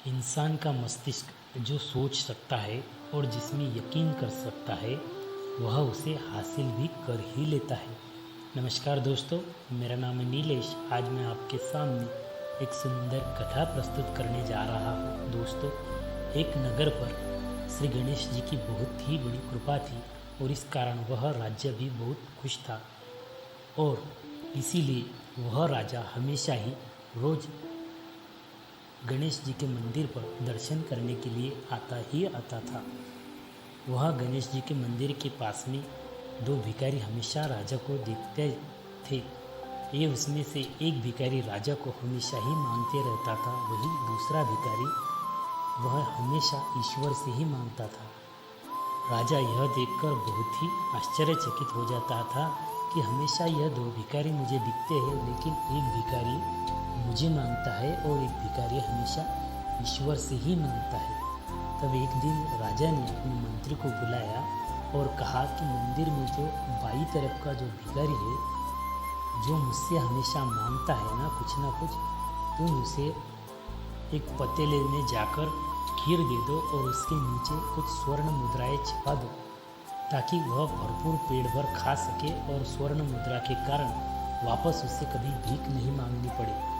इंसान का मस्तिष्क जो सोच सकता है और जिसमें यकीन कर सकता है वह उसे हासिल भी कर ही लेता है। नमस्कार दोस्तों, मेरा नाम है नीलेश। आज मैं आपके सामने एक सुंदर कथा प्रस्तुत करने जा रहा हूँ। दोस्तों, एक नगर पर श्री गणेश जी की बहुत ही बड़ी कृपा थी और इस कारण वह राज्य भी बहुत खुश था और इसीलिए वह राजा हमेशा ही रोज़ गणेश जी के मंदिर पर दर्शन करने के लिए आता था। वह गणेश जी के मंदिर के पास में दो भिखारी हमेशा राजा को देखते थे। ये उसमें से एक भिखारी राजा को हमेशा ही मांगते रहता था, वही दूसरा भिखारी वह हमेशा ईश्वर से ही मांगता था। राजा यह देखकर बहुत ही आश्चर्यचकित हो जाता था कि हमेशा यह दो भिखारी मुझे दिखते हैं, लेकिन एक भिखारी मुझे मांगता है और एक भिखारी हमेशा ईश्वर से ही मांगता है। तब एक दिन राजा ने अपने मंत्री को बुलाया और कहा कि मंदिर में जो बाई तरफ का जो भिखारी है, जो मुझसे हमेशा मांगता है ना कुछ, तुम उसे एक पतीले में जाकर खीर दे दो और उसके नीचे कुछ स्वर्ण मुद्राएं छिपा दो, ताकि वह भरपूर पेट भर खा सके और स्वर्ण मुद्रा के कारण वापस उसे कभी भीख नहीं मांगनी पड़े।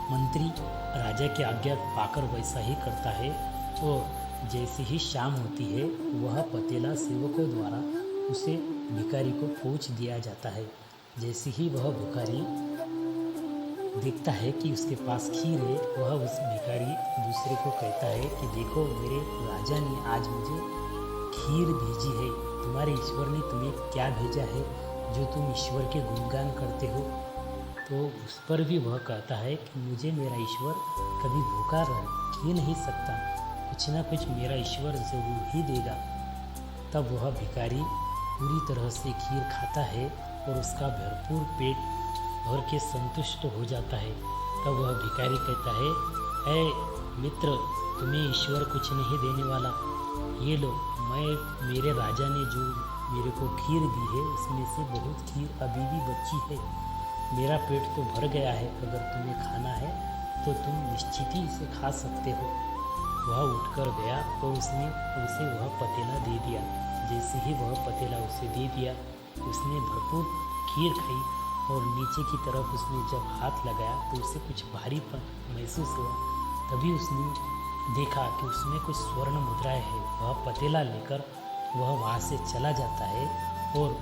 मंत्री राजा की आज्ञा पाकर वैसा ही करता है और जैसे ही शाम होती है वह पतीला सेवकों द्वारा उसे भिखारी को पहुँच दिया जाता है। जैसे ही वह भिखारी देखता है कि उसके पास खीर है, वह उस भिखारी दूसरे को कहता है कि देखो, मेरे राजा ने आज मुझे खीर भेजी है। तुम्हारे ईश्वर ने तुम्हें क्या भेजा है जो तुम ईश्वर के गुणगान करते हो? तो उस पर भी वह कहता है कि मुझे मेरा ईश्वर कभी भूखा रह ही नहीं सकता, कुछ ना कुछ मेरा ईश्वर ज़रूर ही देगा। तब वह भिखारी पूरी तरह से खीर खाता है और उसका भरपूर पेट भर के संतुष्ट हो जाता है। तब वह भिखारी कहता है, ऐ मित्र, तुम्हें ईश्वर कुछ नहीं देने वाला, ये लो, मेरे राजा ने जो मेरे को खीर दी है उसमें से बहुत खीर अभी भी बची है। मेरा पेट तो भर गया है, अगर तुम्हें खाना है तो तुम निश्चित ही इसे खा सकते हो। वह उठकर गया और उसने उसे वह पतीला दे दिया। जैसे ही वह पतीला उसे दे दिया, उसने भरपूर खीर खाई और नीचे की तरफ उसने जब हाथ लगाया तो उसे कुछ भारीपन महसूस हुआ। तभी उसने देखा कि उसमें कुछ स्वर्ण मुद्राएं हैं। वह पतीला लेकर वह वहाँ से चला जाता है और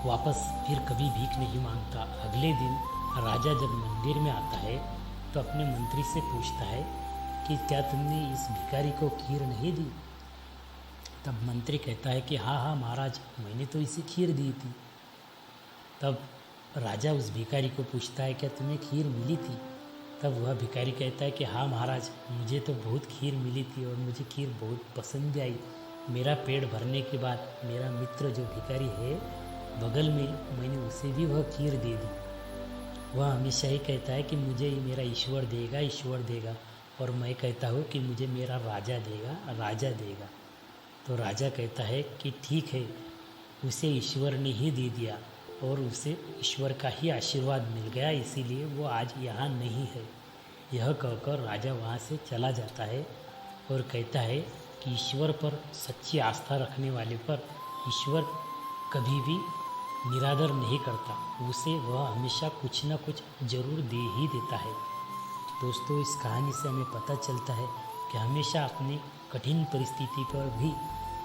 वापस फिर कभी भीख नहीं मांगता। अगले दिन राजा जब मंदिर में आता है तो अपने मंत्री से पूछता है कि क्या तुमने इस भिखारी को खीर नहीं दी? तब मंत्री कहता है कि हाँ महाराज, मैंने तो इसे खीर दी थी। तब राजा उस भिखारी को पूछता है, क्या तुम्हें खीर मिली थी? तब वह भिखारी कहता है कि हाँ महाराज, मुझे तो बहुत खीर मिली थी और मुझे खीर बहुत पसंद भी आई। मेरा पेट भरने के बाद मेरा मित्र जो भिखारी है बगल में, मैंने उसे भी वह खीर दे दी। वह हमेशा ही कहता है कि मुझे मेरा ईश्वर देगा, और मैं कहता हूँ कि मुझे मेरा राजा देगा। तो राजा कहता है कि ठीक है, उसे ईश्वर ने ही दे दिया और उसे ईश्वर का ही आशीर्वाद मिल गया, इसीलिए वो आज यहाँ नहीं है। यह कहकर राजा वहाँ से चला जाता है और कहता है कि ईश्वर पर सच्ची आस्था रखने वाले पर ईश्वर कभी भी निरादर नहीं करता, उसे वह हमेशा कुछ न कुछ जरूर दे ही देता है। दोस्तों, इस कहानी से हमें पता चलता है कि हमेशा अपनी कठिन परिस्थिति पर भी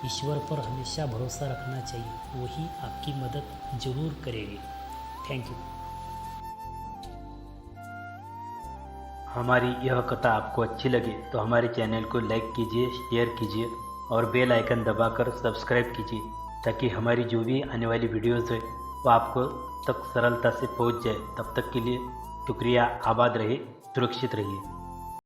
ईश्वर पर हमेशा भरोसा रखना चाहिए, वही आपकी मदद जरूर करेगी। Thank you. हमारी यह कथा आपको अच्छी लगे तो हमारे चैनल को लाइक कीजिए, शेयर कीजिए और बेल आइकन दबाकर सब्सक्राइब कीजिए, ताकि हमारी जो भी आने वाली वीडियोज़ है वो आपको तक सरलता से पहुंच जाए। तब तक के लिए शुक्रिया। आबाद रहे, सुरक्षित रहिए।